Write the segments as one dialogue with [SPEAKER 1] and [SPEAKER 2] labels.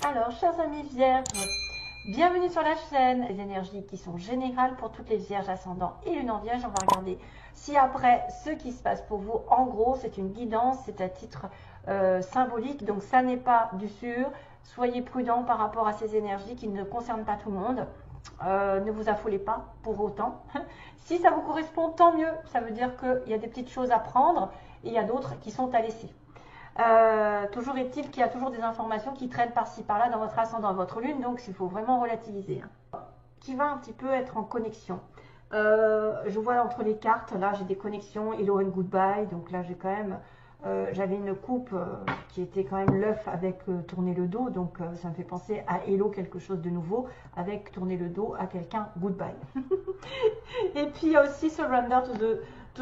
[SPEAKER 1] Alors, chers amis vierges, bienvenue sur la chaîne. Les énergies qui sont générales pour toutes les vierges ascendants et lune en vierge. On va regarder si après ce qui se passe pour vous, en gros, c'est une guidance, c'est à titre symbolique. Donc, ça n'est pas du sûr. Soyez prudents par rapport à ces énergies qui ne concernent pas tout le monde. Ne vous affolez pas pour autant. Si ça vous correspond, tant mieux. Ça veut dire qu'il y a des petites choses à prendre et il y a d'autres qui sont à laisser. Toujours est-il qu'il y a toujours des informations qui traînent par-ci par-là dans votre ascendant, votre lune, donc il faut vraiment relativiser. Qui va un petit peu être en connexion. Je vois entre les cartes, là j'ai des connexions, hello and goodbye, donc là j'ai quand même, j'avais une coupe qui était quand même l'œuf avec tourner le dos, donc ça me fait penser à hello, quelque chose de nouveau, avec tourner le dos à quelqu'un, goodbye. Et puis il y a aussi surrender to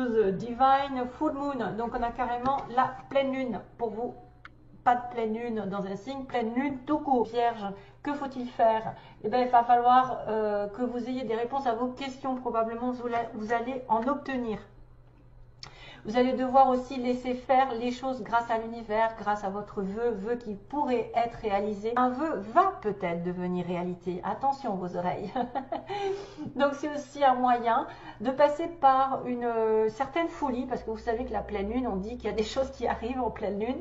[SPEAKER 1] the divine full moon, donc on a carrément la pleine lune pour vous. Pas de pleine lune dans un signe, pleine lune tout court. Vierge, que faut-il faire? Eh bien, il va falloir que vous ayez des réponses à vos questions. Probablement, vous allez en obtenir. Vous allez devoir aussi laisser faire les choses grâce à l'univers, grâce à votre vœu qui pourrait être réalisé. Un vœu va peut-être devenir réalité. Attention vos oreilles. Donc c'est aussi un moyen de passer par une certaine folie, parce que vous savez que la pleine lune, on dit qu'il y a des choses qui arrivent en pleine lune.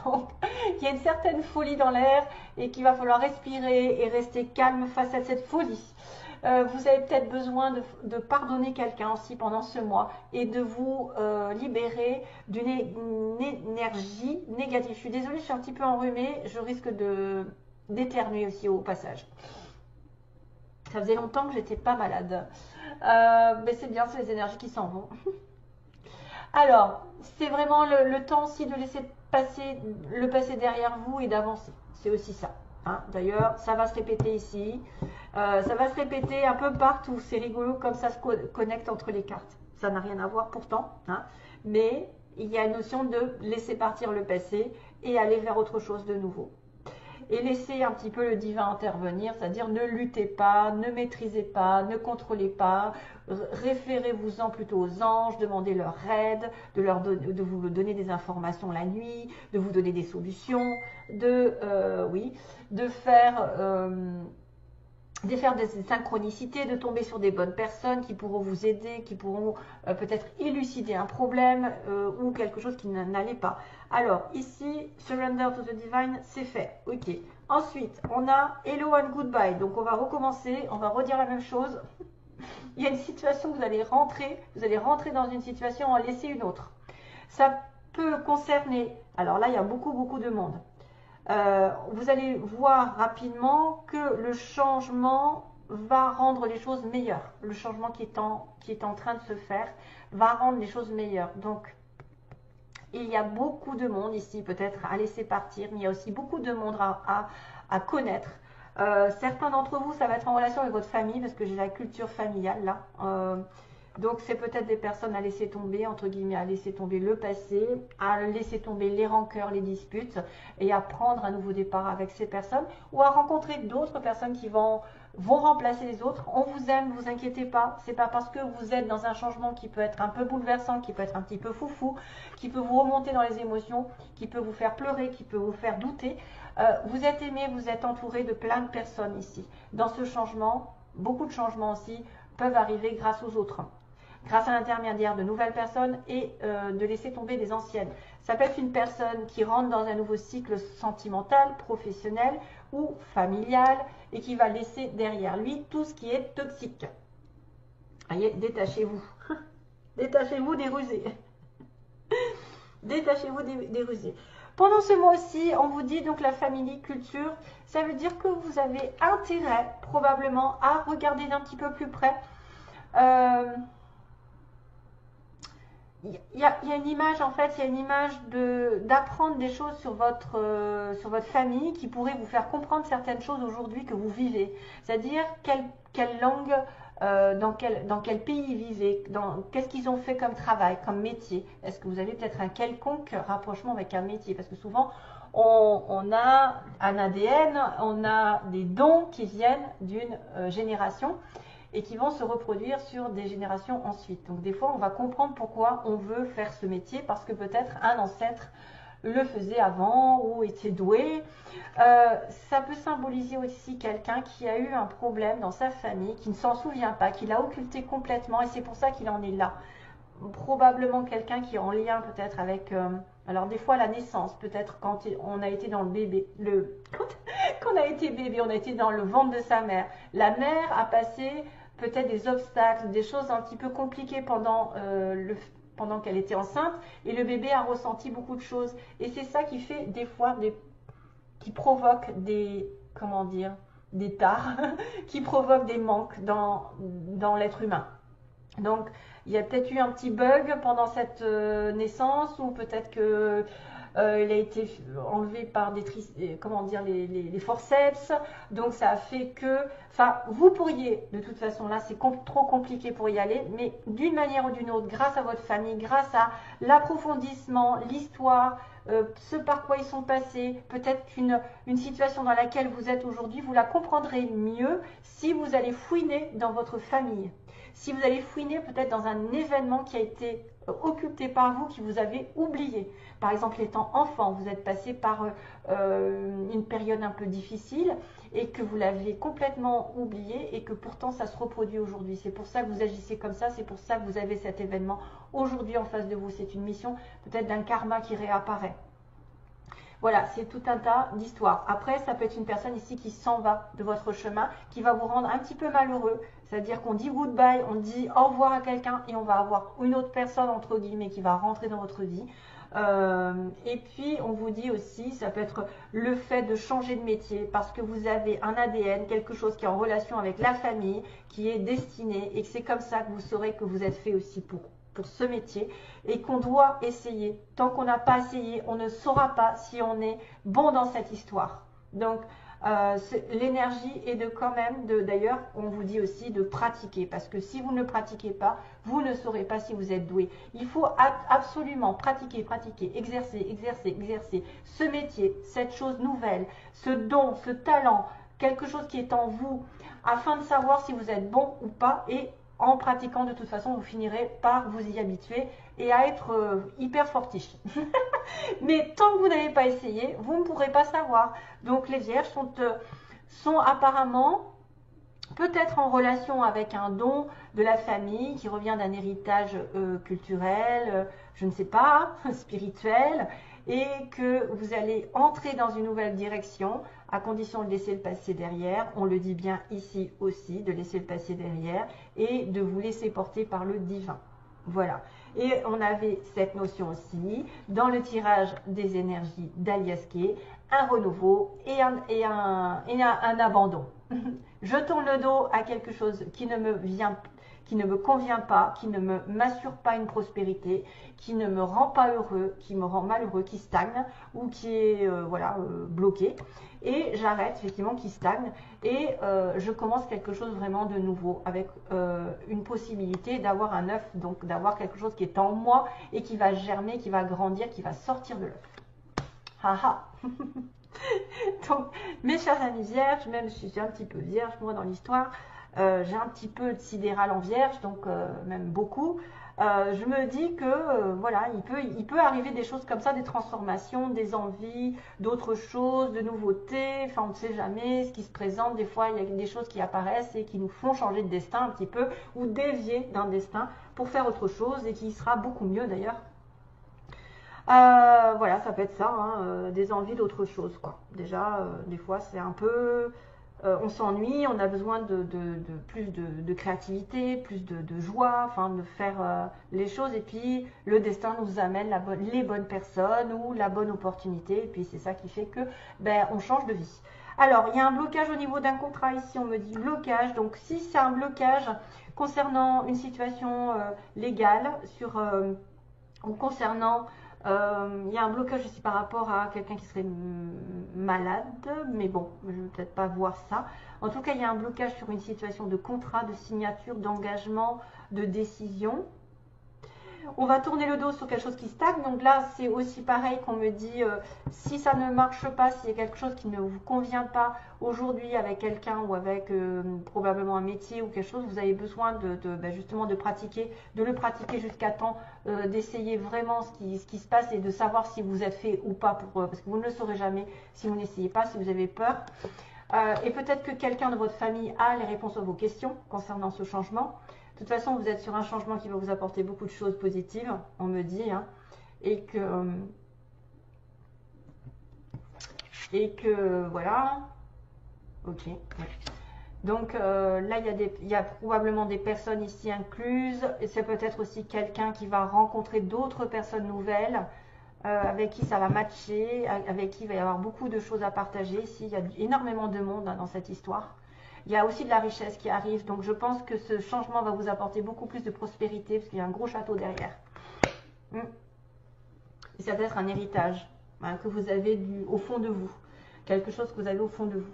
[SPEAKER 1] Donc il y a une certaine folie dans l'air et qu'il va falloir respirer et rester calme face à cette folie. Vous avez peut-être besoin de pardonner quelqu'un aussi pendant ce mois et de vous libérer d'une énergie négative. Je suis désolée, je suis un petit peu enrhumée, je risque d'éternuer aussi au passage. Ça faisait longtemps que j'étais pas malade. Mais c'est bien, c'est les énergies qui s'en vont. Alors, c'est vraiment le temps aussi de laisser le passé derrière vous et d'avancer. C'est aussi ça. Hein. D'ailleurs, ça va se répéter ici. Ça va se répéter un peu partout. C'est rigolo comme ça se connecte entre les cartes. Ça n'a rien à voir pourtant. Hein. Mais il y a une notion de laisser partir le passé et aller vers autre chose de nouveau. Et laissez un petit peu le divin intervenir, c'est-à-dire ne luttez pas, ne maîtrisez pas, ne contrôlez pas, référez-vous-en plutôt aux anges, demandez leur aide, de vous donner des informations la nuit, de vous donner des solutions, de faire des synchronicités, de tomber sur des bonnes personnes qui pourront vous aider, qui pourront peut-être élucider un problème ou quelque chose qui n'allait pas. Alors ici, surrender to the divine, c'est fait. Ok. Ensuite, on a hello and goodbye. Donc on va recommencer, on va redire la même chose. Il y a une situation que vous allez rentrer dans une situation, en laisser une autre. Ça peut concerner, alors là il y a beaucoup de monde. Vous allez voir rapidement que le changement va rendre les choses meilleures. Le changement qui est en train de se faire va rendre les choses meilleures. Donc, il y a beaucoup de monde ici peut-être à laisser partir. Mais il y a aussi beaucoup de monde à connaître. Certains d'entre vous, ça va être en relation avec votre famille parce que j'ai la culture familiale là. Donc c'est peut-être des personnes à laisser tomber, entre guillemets, à laisser tomber le passé, à laisser tomber les rancœurs, les disputes et à prendre un nouveau départ avec ces personnes ou à rencontrer d'autres personnes qui vont remplacer les autres. On vous aime, ne vous inquiétez pas, c'est pas parce que vous êtes dans un changement qui peut être un peu bouleversant, qui peut être un petit peu foufou, qui peut vous remonter dans les émotions, qui peut vous faire pleurer, qui peut vous faire douter. Vous êtes aimé, vous êtes entouré de plein de personnes ici. Dans ce changement, beaucoup de changements aussi peuvent arriver grâce aux autres. Grâce à l'intermédiaire de nouvelles personnes et de laisser tomber des anciennes. Ça peut être une personne qui rentre dans un nouveau cycle sentimental, professionnel ou familial et qui va laisser derrière lui tout ce qui est toxique. Voyez, détachez-vous. Détachez-vous des rusés. Détachez-vous des rusés. Pendant ce mois-ci, on vous dit donc la famille culture, ça veut dire que vous avez intérêt probablement à regarder d'un petit peu plus près. Il y a une image, en fait, il y a une image d'apprendre des choses sur votre famille qui pourrait vous faire comprendre certaines choses aujourd'hui que vous vivez. C'est-à-dire quelle langue, dans quel pays ils vivaient, qu'est-ce qu'ils ont fait comme travail, comme métier. Est-ce que vous avez peut-être un quelconque rapprochement avec un métier? Parce que souvent, on a un ADN, on a des dons qui viennent d'une génération et qui vont se reproduire sur des générations ensuite. Donc des fois, on va comprendre pourquoi on veut faire ce métier, parce que peut-être un ancêtre le faisait avant ou était doué. Ça peut symboliser aussi quelqu'un qui a eu un problème dans sa famille, qui ne s'en souvient pas, qui l'a occulté complètement et c'est pour ça qu'il en est là. Probablement quelqu'un qui est en lien peut-être avec, alors des fois la naissance, peut-être quand on a été dans le bébé, quand on a été bébé, on a été dans le ventre de sa mère. La mère a passé peut-être des obstacles, des choses un petit peu compliquées pendant qu'elle était enceinte et le bébé a ressenti beaucoup de choses. Et c'est ça qui fait des fois qui provoque des, comment dire, des tares, qui provoque des manques dans l'être humain. Donc, il y a peut-être eu un petit bug pendant cette naissance ou peut-être que il a été enlevé par comment dire, les forceps. Donc, ça a fait que, enfin, vous pourriez, de toute façon, là, c'est trop compliqué pour y aller, mais d'une manière ou d'une autre, grâce à votre famille, grâce à l'approfondissement, l'histoire, ce par quoi ils sont passés, peut-être une situation dans laquelle vous êtes aujourd'hui, vous la comprendrez mieux si vous allez fouiner dans votre famille. Si vous allez fouiner peut-être dans un événement qui a été occulté par vous, qui vous avez oublié. Par exemple, étant enfant, vous êtes passé par une période un peu difficile et que vous l'avez complètement oublié et que pourtant ça se reproduit aujourd'hui. C'est pour ça que vous agissez comme ça, c'est pour ça que vous avez cet événement aujourd'hui en face de vous. C'est une mission peut-être d'un karma qui réapparaît. Voilà, c'est tout un tas d'histoires. Après, ça peut être une personne ici qui s'en va de votre chemin, qui va vous rendre un petit peu malheureux. C'est-à-dire qu'on dit goodbye, on dit au revoir à quelqu'un et on va avoir une autre personne, entre guillemets, qui va rentrer dans votre vie. Et puis, on vous dit aussi, ça peut être le fait de changer de métier parce que vous avez un ADN, quelque chose qui est en relation avec la famille, qui est destiné et que c'est comme ça que vous saurez que vous êtes fait aussi pour ce métier et qu'on doit essayer. Tant qu'on n'a pas essayé, on ne saura pas si on est bon dans cette histoire. Donc, l'énergie est de quand même, d'ailleurs, on vous dit aussi de pratiquer parce que si vous ne pratiquez pas, vous ne saurez pas si vous êtes doué. Il faut absolument pratiquer, exercer ce métier, cette chose nouvelle, ce don, ce talent, quelque chose qui est en vous afin de savoir si vous êtes bon ou pas et en pratiquant, de toute façon, vous finirez par vous y habituer et à être hyper fortiche. Mais tant que vous n'avez pas essayé, vous ne pourrez pas savoir. Donc les vierges sont apparemment peut-être en relation avec un don de la famille qui revient d'un héritage culturel, je ne sais pas, spirituel, et que vous allez entrer dans une nouvelle direction à condition de laisser le passé derrière. On le dit bien ici aussi, de laisser le passé derrière et de vous laisser porter par le divin. Voilà. Et on avait cette notion aussi dans le tirage des énergies d'Aliaské, un renouveau et un abandon. Je tourne le dos à quelque chose qui ne me convient pas, qui ne m'assure pas une prospérité, qui ne me rend pas heureux, qui me rend malheureux, qui stagne ou qui est bloqué. Et j'arrête effectivement, qui stagne et je commence quelque chose vraiment de nouveau avec une possibilité d'avoir un œuf, donc d'avoir quelque chose qui est en moi et qui va germer, qui va grandir, qui va sortir de l'œuf. Haha. Donc, mes chers amis vierges, même si je suis un petit peu vierge, moi dans l'histoire, j'ai un petit peu de sidéral en vierge, donc même beaucoup. Je me dis que voilà, il peut arriver des choses comme ça, des transformations, des envies, d'autres choses, de nouveautés. Enfin, on ne sait jamais ce qui se présente. Des fois, il y a des choses qui apparaissent et qui nous font changer de destin un petit peu ou dévier d'un destin pour faire autre chose et qui sera beaucoup mieux d'ailleurs. Voilà, ça peut être ça, hein, des envies d'autre chose, quoi. Déjà, des fois, c'est un peu... on s'ennuie, on a besoin de plus de créativité, plus de joie, enfin, de faire les choses. Et puis, le destin nous amène les bonnes personnes ou la bonne opportunité. Et puis, c'est ça qui fait que, on change de vie. Alors, il y a un blocage au niveau d'un contrat ici, on me dit blocage. Donc, si c'est un blocage concernant une situation légale ou concernant... il y a un blocage aussi par rapport à quelqu'un qui serait malade, mais bon, je ne vais peut-être pas voir ça. En tout cas, il y a un blocage sur une situation de contrat, de signature, d'engagement, de décision. On va tourner le dos sur quelque chose qui stagne. Donc là, c'est aussi pareil qu'on me dit, si ça ne marche pas, s'il y a quelque chose qui ne vous convient pas aujourd'hui avec quelqu'un ou avec probablement un métier ou quelque chose, vous avez besoin justement de pratiquer, de le pratiquer jusqu'à temps d'essayer vraiment ce qui se passe et de savoir si vous êtes fait ou pas, parce que vous ne le saurez jamais si vous n'essayez pas, si vous avez peur. Et peut-être que quelqu'un de votre famille a les réponses à vos questions concernant ce changement. De toute façon, vous êtes sur un changement qui va vous apporter beaucoup de choses positives, on me dit, hein, et que voilà. Ok. Ouais. Donc là, il y a probablement des personnes ici incluses. Et c'est peut-être aussi quelqu'un qui va rencontrer d'autres personnes nouvelles avec qui ça va matcher, avec qui il va y avoir beaucoup de choses à partager. Ici, il y a énormément de monde dans cette histoire. Il y a aussi de la richesse qui arrive, donc je pense que ce changement va vous apporter beaucoup plus de prospérité, parce qu'il y a un gros château derrière. Et ça peut être un héritage hein, que vous avez au fond de vous, quelque chose que vous avez au fond de vous.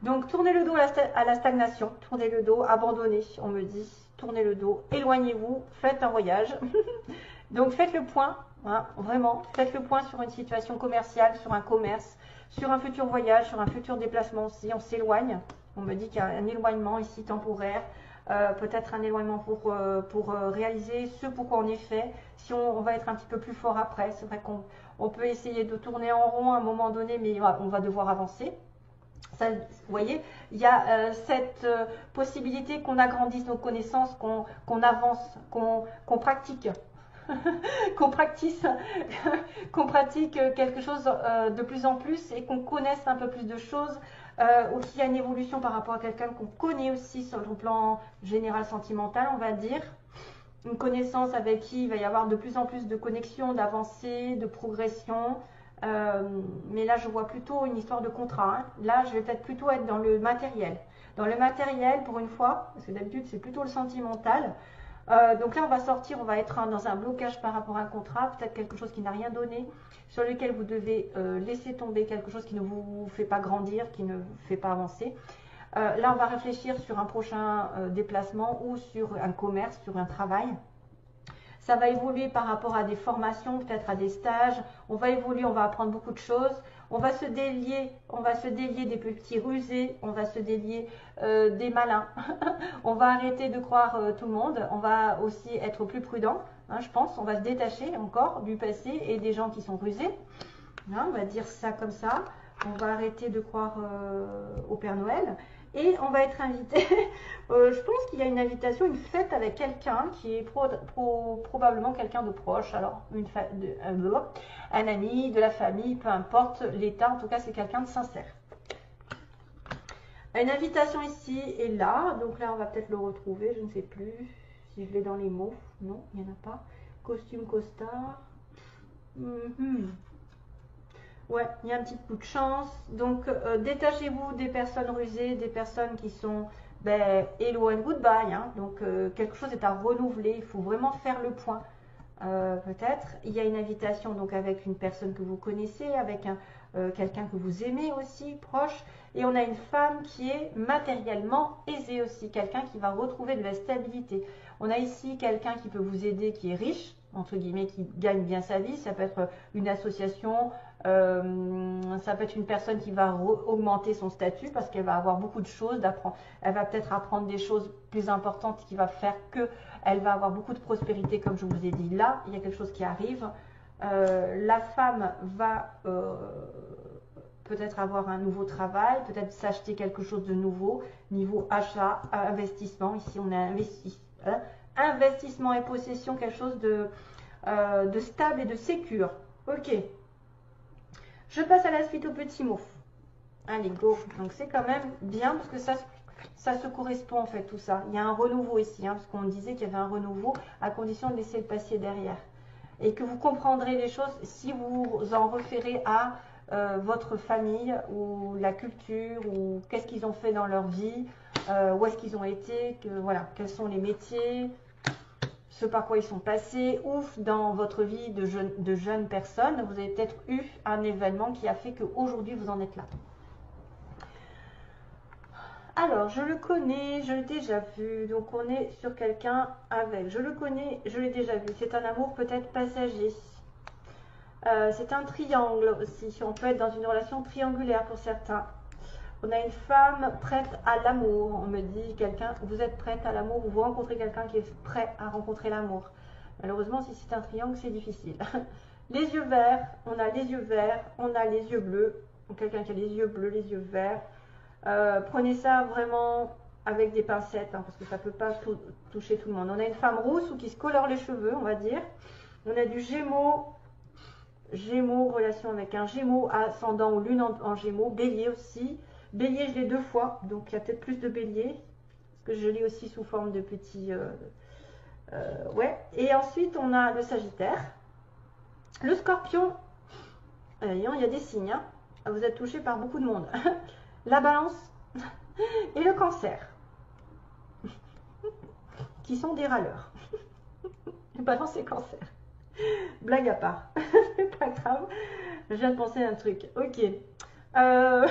[SPEAKER 1] Donc tournez le dos à la stagnation, tournez le dos, abandonnez, on me dit, tournez le dos, éloignez-vous, faites un voyage. Donc faites le point, hein, vraiment, faites le point sur une situation commerciale, sur un commerce, sur un futur voyage, sur un futur déplacement aussi, on s'éloigne. On me dit qu'il y a un éloignement ici temporaire, peut-être un éloignement pour réaliser ce pourquoi on est fait. Si on va être un petit peu plus fort après, c'est vrai qu'on peut essayer de tourner en rond à un moment donné, mais on va devoir avancer. Ça, vous voyez, il y a cette possibilité qu'on agrandisse nos connaissances, qu'on avance, qu'on pratique. qu'on pratique quelque chose de plus en plus et qu'on connaisse un peu plus de choses, ou qu'il y a une évolution par rapport à quelqu'un qu'on connaît aussi sur le plan général sentimental, on va dire. Une connaissance avec qui il va y avoir de plus en plus de connexions, d'avancées, de progression. Mais là, je vois plutôt une histoire de contrat. Hein. Là, je vais peut-être plutôt être dans le matériel. Dans le matériel, pour une fois, parce que d'habitude, c'est plutôt le sentimental. Donc là, on va sortir, on va être dans un blocage par rapport à un contrat, peut-être quelque chose qui n'a rien donné, sur lequel vous devez laisser tomber quelque chose qui ne vous fait pas grandir, qui ne vous fait pas avancer. Là, on va réfléchir sur un prochain déplacement ou sur un commerce, sur un travail. Ça va évoluer par rapport à des formations, peut-être à des stages. On va évoluer, on va apprendre beaucoup de choses. On va se délier des petits rusés, on va se délier des malins. On va arrêter de croire tout le monde. On va aussi être plus prudent, hein, je pense. On va se détacher encore du passé et des gens qui sont rusés. Hein, on va dire ça comme ça. On va arrêter de croire au Père Noël. Et on va être invité, je pense qu'il y a une invitation, une fête avec quelqu'un qui est probablement quelqu'un de proche, alors un ami, de la famille, peu importe l'état, en tout cas c'est quelqu'un de sincère. Une invitation ici et là, donc là on va peut-être le retrouver, je ne sais plus si je l'ai dans les mots, non, il n'y en a pas. Costume, costard. Ouais, il y a un petit coup de chance. Donc, détachez-vous des personnes rusées, des personnes qui sont hello and goodbye. Hein. Donc, quelque chose est à renouveler. Il faut vraiment faire le point. Peut-être. Il y a une invitation donc avec une personne que vous connaissez, avec quelqu'un que vous aimez aussi, proche. Et on a une femme qui est matériellement aisée aussi. Quelqu'un qui va retrouver de la stabilité. On a ici quelqu'un qui peut vous aider, qui est riche, entre guillemets, qui gagne bien sa vie. Ça peut être une association. Ça peut être une personne qui va augmenter son statut parce qu'elle va avoir beaucoup de choses d'apprendre. Elle va peut-être apprendre des choses plus importantes qui va faire qu'elle va avoir beaucoup de prospérité, comme je vous ai dit. Là, il y a quelque chose qui arrive. La femme va peut-être avoir un nouveau travail, peut-être s'acheter quelque chose de nouveau, niveau achat, investissement. Ici, on a investissement et possession, quelque chose de stable et de sécure. Ok. Je passe à la suite aux petits mots. Allez, go. Donc, c'est quand même bien parce que ça se correspond en fait, tout ça. Il y a un renouveau ici, hein, parce qu'on disait qu'il y avait un renouveau à condition de laisser le passé derrière. Et que vous comprendrez les choses si vous en référez à votre famille ou la culture ou qu'est-ce qu'ils ont fait dans leur vie, où est-ce qu'ils ont été, voilà, quels sont les métiers, ce par quoi ils sont passés, ou dans votre vie de jeune personne, vous avez peut-être eu un événement qui a fait qu'aujourd'hui vous en êtes là. Alors, je le connais, je l'ai déjà vu. Donc, on est sur quelqu'un avec. Je le connais, je l'ai déjà vu. C'est un amour peut-être passager. C'est un triangle aussi. On peut être dans une relation triangulaire pour certains. On a une femme prête à l'amour. On me dit quelqu'un, vous êtes prête à l'amour ou vous rencontrez quelqu'un qui est prêt à rencontrer l'amour. Malheureusement, si c'est un triangle, c'est difficile. Les yeux verts, on a les yeux verts, on a les yeux bleus. Quelqu'un qui a les yeux bleus, les yeux verts. Prenez ça vraiment avec des pincettes, hein, parce que ça ne peut pas toucher tout le monde. On a une femme rousse ou qui se colore les cheveux, on va dire. On a du Gémeaux, relation avec un Gémeaux, ascendant ou lune en Gémeaux. Bélier aussi. Bélier, je l'ai 2 fois, donc il y a peut-être plus de bélier, parce que je l'ai aussi sous forme de petits... ouais. Et ensuite, on a le Sagittaire. Le Scorpion, il y a des signes, hein. Vous êtes touché par beaucoup de monde. La Balance et le Cancer, qui sont des râleurs. Balance et Cancer. Blague à part. C'est pas grave. Je viens de penser à un truc. Ok. Un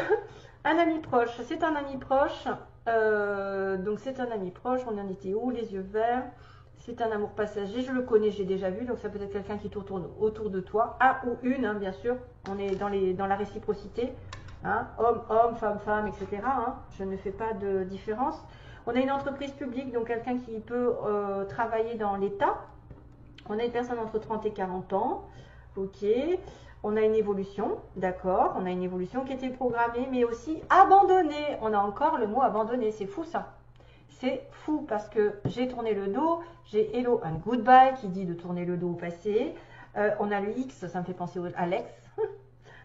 [SPEAKER 1] ami proche. C'est un ami proche. Donc c'est un ami proche. On en était où? Les yeux verts. C'est un amour passager, je le connais, j'ai déjà vu, donc ça peut être quelqu'un qui tourne autour de toi, un ou une, hein, bien sûr, on est dans la réciprocité, hein, homme, homme, femme, femme, etc. Hein, je ne fais pas de différence. On a une entreprise publique, donc quelqu'un qui peut travailler dans l'État. On a une personne entre 30 et 40 ans, ok. On a une évolution, d'accord, on a une évolution qui était programmée, mais aussi abandonnée. On a encore le mot abandonné, c'est fou ça. C'est fou parce que j'ai tourné le dos, j'ai hello and goodbye qui dit de tourner le dos au passé. On a le X, ça me fait penser à l'ex,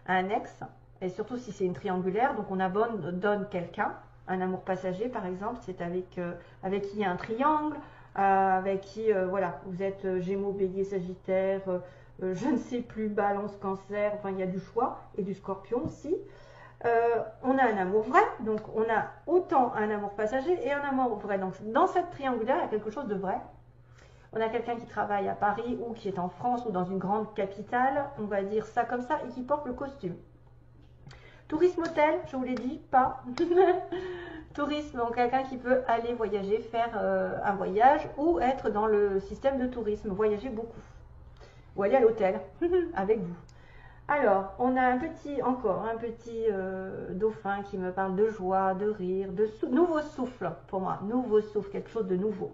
[SPEAKER 1] à un ex, et surtout si c'est une triangulaire, donc on abandonne quelqu'un, un amour passager par exemple, c'est avec qui il y a un triangle, avec qui, voilà, vous êtes Gémeaux, Bélier, Sagittaire, je ne sais plus, Balance, Cancer, enfin il y a du choix, et du Scorpion aussi. On a un amour vrai, donc on a autant un amour passager et un amour vrai. Donc dans cette triangulaire, il y a quelque chose de vrai. On a quelqu'un qui travaille à Paris ou qui est en France ou dans une grande capitale, on va dire ça comme ça, et qui porte le costume. Tourisme hôtel, je vous l'ai dit, pas. Tourisme, donc quelqu'un qui peut aller voyager, faire un voyage ou être dans le système de tourisme, voyager beaucoup. Ou aller à l'hôtel avec vous. Alors, on a encore un petit dauphin qui me parle de joie, de rire, de nouveau souffle pour moi, nouveau souffle, quelque chose de nouveau.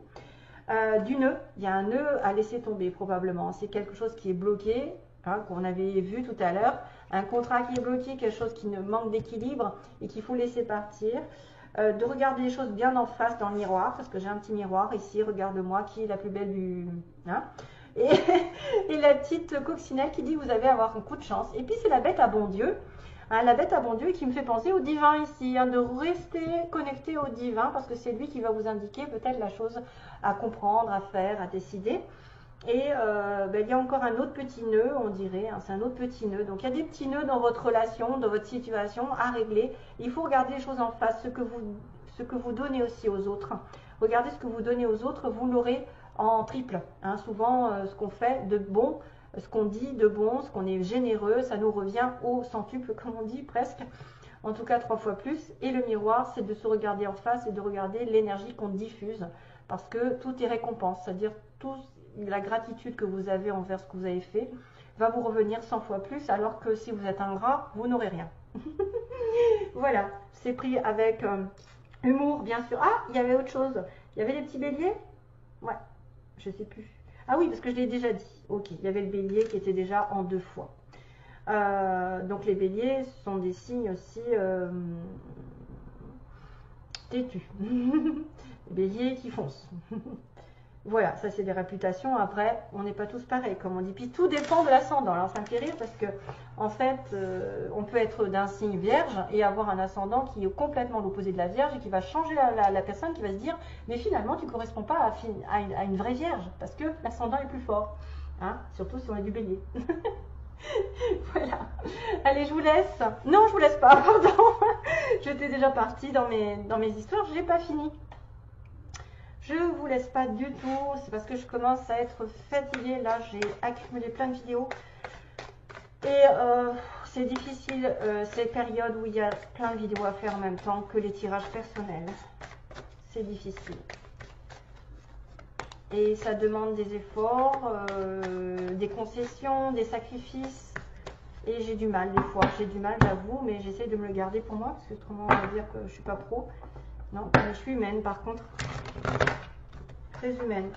[SPEAKER 1] Du nœud, il y a un nœud à laisser tomber probablement, c'est quelque chose qui est bloqué, hein, qu'on avait vu tout à l'heure, un contrat qui est bloqué, quelque chose qui ne manque d'équilibre et qu'il faut laisser partir. De regarder les choses bien en face dans le miroir, parce que j'ai un petit miroir ici, regarde-moi, qui est la plus belle du... Hein, et la petite coccinelle qui dit vous allez avoir un coup de chance. Et puis c'est la bête à bon Dieu, hein, la bête à bon Dieu qui me fait penser au divin ici, hein, de rester connecté au divin parce que c'est lui qui va vous indiquer peut-être la chose à comprendre, à faire, à décider. Et il y a encore un autre petit nœud, on dirait, hein, c'est un autre petit nœud. Donc il y a des petits nœuds dans votre relation, dans votre situation à régler. Il faut regarder les choses en face, ce que vous donnez aussi aux autres. Regardez ce que vous donnez aux autres, vous l'aurez en triple. Hein. Souvent, ce qu'on fait de bon, ce qu'on dit de bon, ce qu'on est généreux, ça nous revient au centuple, comme on dit presque. En tout cas, 3 fois plus. Et le miroir, c'est de se regarder en face et de regarder l'énergie qu'on diffuse. Parce que tout est récompense. C'est-à-dire, toute la gratitude que vous avez envers ce que vous avez fait va vous revenir 100 fois plus. Alors que si vous êtes ingrat, vous n'aurez rien. Voilà. C'est pris avec humour, bien sûr. Ah, il y avait autre chose. Il y avait les petits béliers. Ouais. Je sais plus. Ah oui, parce que je l'ai déjà dit. Ok, il y avait le bélier qui était déjà en 2 fois. Donc les béliers sont des signes aussi têtus. Les béliers qui foncent. Voilà, ça c'est des réputations. Après, on n'est pas tous pareils, comme on dit. Puis tout dépend de l'ascendant. Alors ça me fait rire parce que, en fait, on peut être d'un signe vierge et avoir un ascendant qui est complètement l'opposé de la vierge et qui va changer la personne, qui va se dire, mais finalement tu ne corresponds pas à une vraie vierge parce que l'ascendant est plus fort. Hein, surtout si on est du bélier. Voilà. Allez, je vous laisse. Non, je vous laisse pas, pardon. J'étais déjà partie dans mes histoires, je n'ai pas fini. Je vous laisse pas du tout, c'est parce que je commence à être fatiguée. Là, j'ai accumulé plein de vidéos. Et C'est difficile, ces périodes où il y a plein de vidéos à faire en même temps que les tirages personnels. C'est difficile. Et ça demande des efforts, des concessions, des sacrifices. Et j'ai du mal des fois. J'ai du mal, j'avoue, mais j'essaie de me le garder pour moi. Parce que autrement, on va dire que je suis pas pro. Non, mais je suis humaine par contre. Très humaine.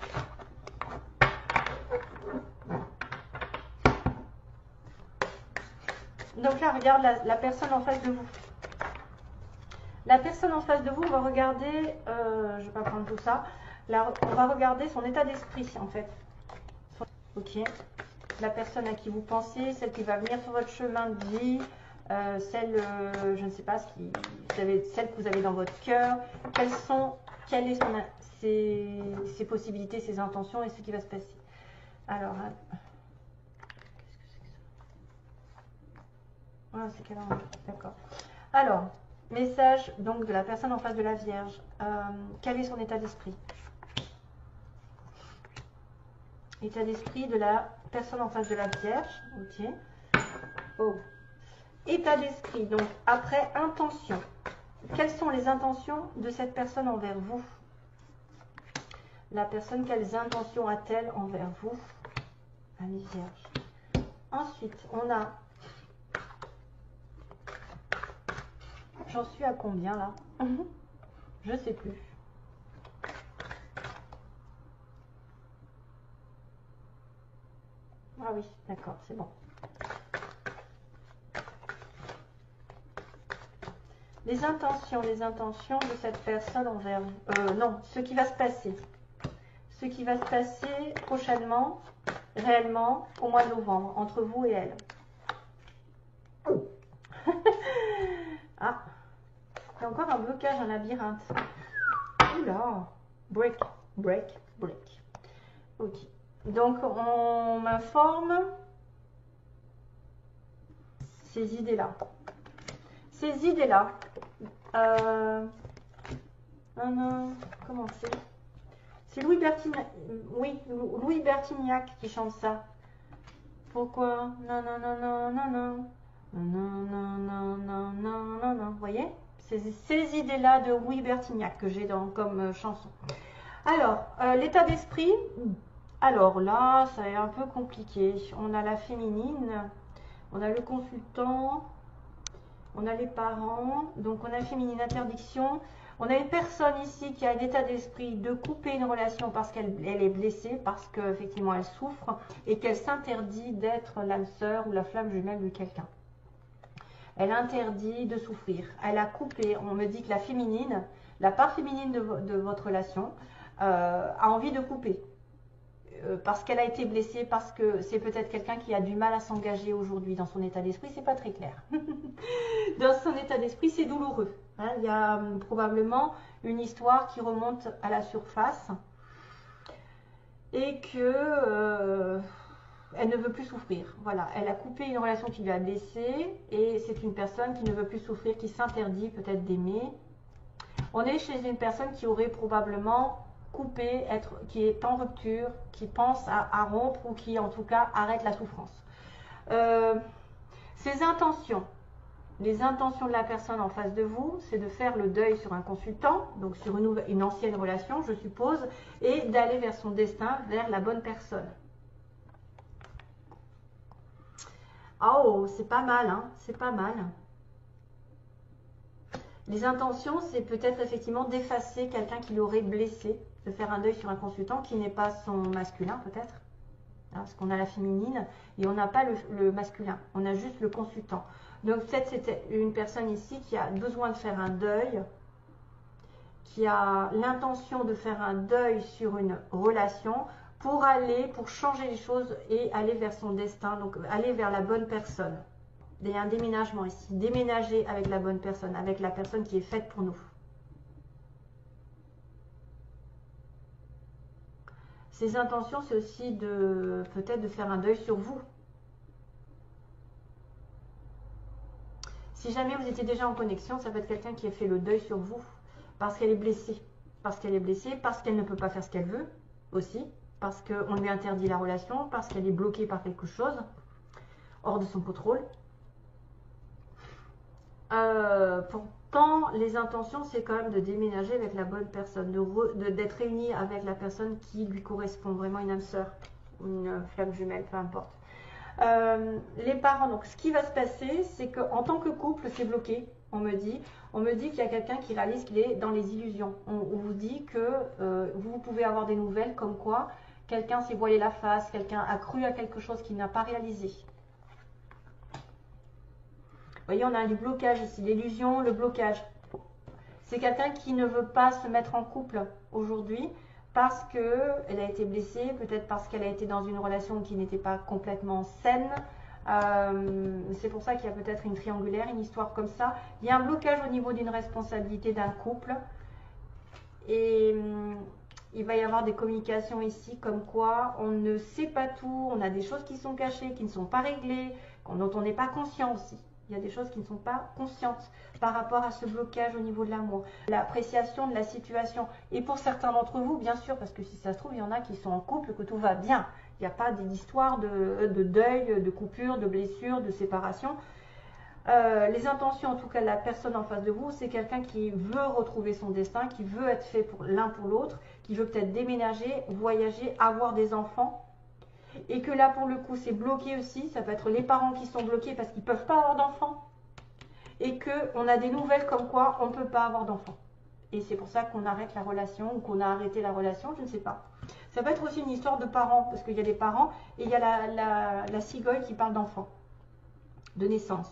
[SPEAKER 1] Donc là, regarde la personne en face de vous. La personne en face de vous, on va regarder, je ne vais pas prendre tout ça, là, on va regarder son état d'esprit en fait. Ok. La personne à qui vous pensez, celle qui va venir sur votre chemin de vie, celle, je ne sais pas, celle que vous avez dans votre cœur. Quelles sont ses possibilités, ses intentions et ce qui va se passer. Alors, ah, c'est quelle heure? D'accord. Alors, message donc de la personne en face de la Vierge. Quel est son état d'esprit? État d'esprit de la personne en face de la Vierge. Ok. Oh. État d'esprit. Donc, après, intention. Quelles sont les intentions de cette personne envers vous? La personne, quelles intentions a-t-elle envers vous? Amis Vierge. Ensuite, on a... J'en suis à combien là? Je sais plus. Ah oui, d'accord, c'est bon. Les intentions de cette personne envers vous. Non, ce qui va se passer. Ce qui va se passer prochainement, réellement, au mois de novembre, entre vous et elle. Ah, il y a encore un blocage, un labyrinthe. Oula, break, break, break. Ok. Donc, on m'informe ces idées-là. Ces idées-là. Comment c'est? C'est Louis Bertignac. Oui, Louis Bertignac qui chante ça. Pourquoi? Non, non, non, non, non, non. Non, non, non, non, non, non, non. Vous voyez? C'est ces idées-là de Louis Bertignac que j'ai comme chanson. Alors, l'état d'esprit. Alors là, ça est un peu compliqué. On a la féminine, on a le consultant, on a les parents, donc on a féminine, interdiction. On a une personne ici qui a l'état d'esprit de couper une relation parce qu'elle est blessée, parce qu'effectivement elle souffre et qu'elle s'interdit d'être l'âme sœur ou la flamme jumelle de quelqu'un. Elle interdit de souffrir. Elle a coupé, on me dit que la féminine, la part féminine de votre relation a envie de couper. Parce qu'elle a été blessée, parce que c'est peut-être quelqu'un qui a du mal à s'engager aujourd'hui dans son état d'esprit, c'est pas très clair. Dans son état d'esprit, c'est douloureux. Hein, il y a probablement une histoire qui remonte à la surface et que elle ne veut plus souffrir. Voilà, elle a coupé une relation qui lui a blessée et c'est une personne qui ne veut plus souffrir, qui s'interdit peut-être d'aimer. On est chez une personne qui aurait probablement coupé, qui est en rupture, qui pense à rompre ou qui en tout cas arrête la souffrance. Ses intentions, les intentions de la personne en face de vous, c'est de faire le deuil sur un consultant, donc sur une ancienne relation, je suppose, et d'aller vers son destin, vers la bonne personne. Oh, c'est pas mal, hein, c'est pas mal. Les intentions, c'est peut-être effectivement d'effacer quelqu'un qui l'aurait blessé, de faire un deuil sur un consultant qui n'est pas son masculin peut-être, hein, parce qu'on a la féminine et on n'a pas le masculin, on a juste le consultant. Donc peut-être c'était une personne ici qui a besoin de faire un deuil, qui a l'intention de faire un deuil sur une relation pour changer les choses et aller vers son destin, donc aller vers la bonne personne. Il y a un déménagement ici, déménager avec la bonne personne, avec la personne qui est faite pour nous. Ses intentions, c'est aussi peut-être de faire un deuil sur vous. Si jamais vous étiez déjà en connexion, ça peut être quelqu'un qui a fait le deuil sur vous parce qu'elle est blessée. Parce qu'elle est blessée, parce qu'elle ne peut pas faire ce qu'elle veut aussi, parce qu'on lui interdit la relation, parce qu'elle est bloquée par quelque chose, hors de son contrôle. Pourtant, les intentions, c'est quand même de déménager avec la bonne personne, d'être réuni avec la personne qui lui correspond, vraiment une âme sœur, une flamme jumelle, peu importe. Les parents, donc ce qui va se passer, c'est qu'en tant que couple, c'est bloqué, on me dit qu'il y a quelqu'un qui réalise qu'il est dans les illusions. On vous dit que vous pouvez avoir des nouvelles comme quoi quelqu'un s'est voilé la face, quelqu'un a cru à quelque chose qu'il n'a pas réalisé. Vous voyez, on a du blocage ici, l'illusion, le blocage. C'est quelqu'un qui ne veut pas se mettre en couple aujourd'hui parce qu'elle a été blessée, peut-être parce qu'elle a été dans une relation qui n'était pas complètement saine. C'est pour ça qu'il y a peut-être une triangulaire, une histoire comme ça. Il y a un blocage au niveau d'une responsabilité d'un couple. Et il va y avoir des communications ici comme quoi on ne sait pas tout, on a des choses qui sont cachées, qui ne sont pas réglées, dont on n'est pas conscient aussi. Il y a des choses qui ne sont pas conscientes par rapport à ce blocage au niveau de l'amour. L'appréciation de la situation. Et pour certains d'entre vous, bien sûr, parce que si ça se trouve, il y en a qui sont en couple, que tout va bien. Il n'y a pas d'histoire de deuil, de coupure, de blessure, de séparation. Les intentions, en tout cas, de la personne en face de vous, c'est quelqu'un qui veut retrouver son destin, qui veut être fait pour l'un pour l'autre, qui veut peut-être déménager, voyager, avoir des enfants. Et que là, pour le coup, c'est bloqué aussi. Ça peut être les parents qui sont bloqués parce qu'ils ne peuvent pas avoir d'enfants. Et qu'on a des nouvelles comme quoi on ne peut pas avoir d'enfants. Et c'est pour ça qu'on arrête la relation ou qu'on a arrêté la relation, je ne sais pas. Ça peut être aussi une histoire de parents, parce qu'il y a des parents et il y a la cigogne qui parle d'enfants, de naissance.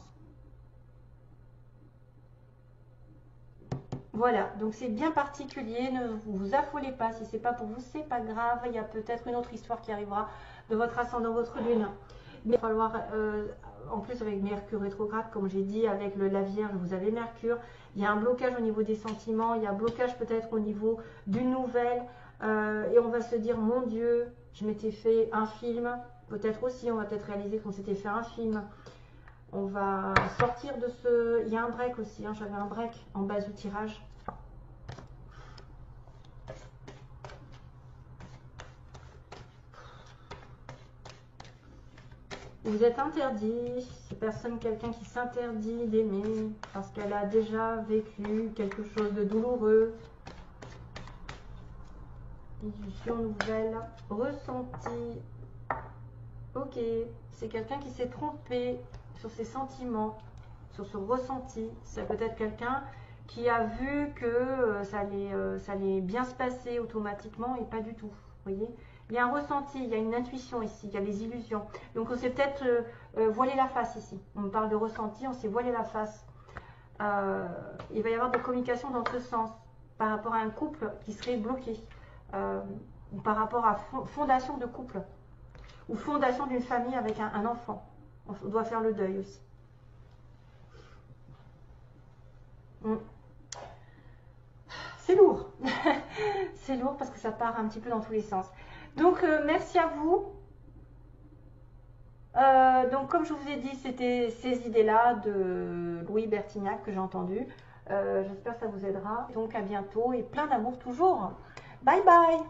[SPEAKER 1] Voilà, donc c'est bien particulier, ne vous affolez pas, si c'est pas pour vous, c'est pas grave, il y a peut-être une autre histoire qui arrivera de votre ascendant, votre lune. Mais il va falloir, en plus avec Mercure rétrograde, comme j'ai dit, avec la Vierge, vous avez Mercure, il y a un blocage au niveau des sentiments, il y a un blocage peut-être au niveau d'une nouvelle, et on va se dire, mon Dieu, je m'étais fait un film, peut-être aussi, on va peut-être réaliser qu'on s'était fait un film. On va sortir de ce... Il y a un break aussi, hein, j'avais un break en base du tirage. Vous êtes interdit, c'est quelqu'un qui s'interdit d'aimer parce qu'elle a déjà vécu quelque chose de douloureux. Illusion nouvelle, ressenti. Ok, c'est quelqu'un qui s'est trompé sur ses sentiments, sur ce ressenti. C'est peut-être quelqu'un qui a vu que ça allait bien se passer automatiquement et pas du tout. Vous voyez, il y a un ressenti, il y a une intuition ici, il y a des illusions. Donc on s'est peut-être voilé la face ici. On me parle de ressenti, on s'est voilé la face. Il va y avoir des communications dans ce sens par rapport à un couple qui serait bloqué. Ou par rapport à fondation de couple ou fondation d'une famille avec un enfant. On doit faire le deuil aussi. C'est lourd. C'est lourd parce que ça part un petit peu dans tous les sens. Donc, merci à vous. Donc, comme je vous ai dit, c'était ces idées-là de Louis Bertignac que j'ai entendues. J'espère que ça vous aidera. Donc, à bientôt et plein d'amour toujours. Bye bye.